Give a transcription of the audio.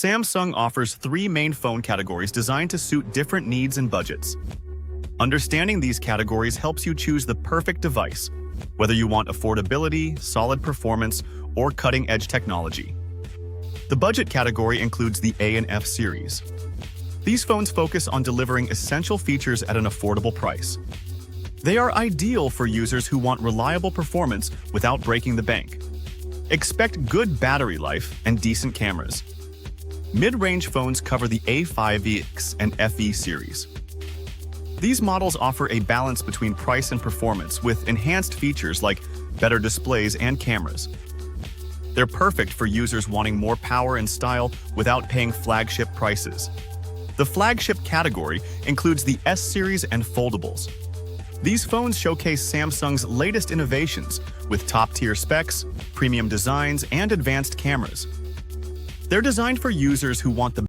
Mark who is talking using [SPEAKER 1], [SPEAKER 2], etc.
[SPEAKER 1] Samsung offers three main phone categories designed to suit different needs and budgets. Understanding these categories helps you choose the perfect device, whether you want affordability, solid performance, or cutting-edge technology. The budget category includes the A and F series. These phones focus on delivering essential features at an affordable price. They are ideal for users who want reliable performance without breaking the bank. Expect good battery life and decent cameras. Mid-range phones cover the A5X and FE series. These models offer a balance between price and performance with enhanced features like better displays and cameras. They're perfect for users wanting more power and style without paying flagship prices. The flagship category includes the S series and foldables. These phones showcase Samsung's latest innovations with top-tier specs, premium designs, and advanced cameras. They're designed for users who want the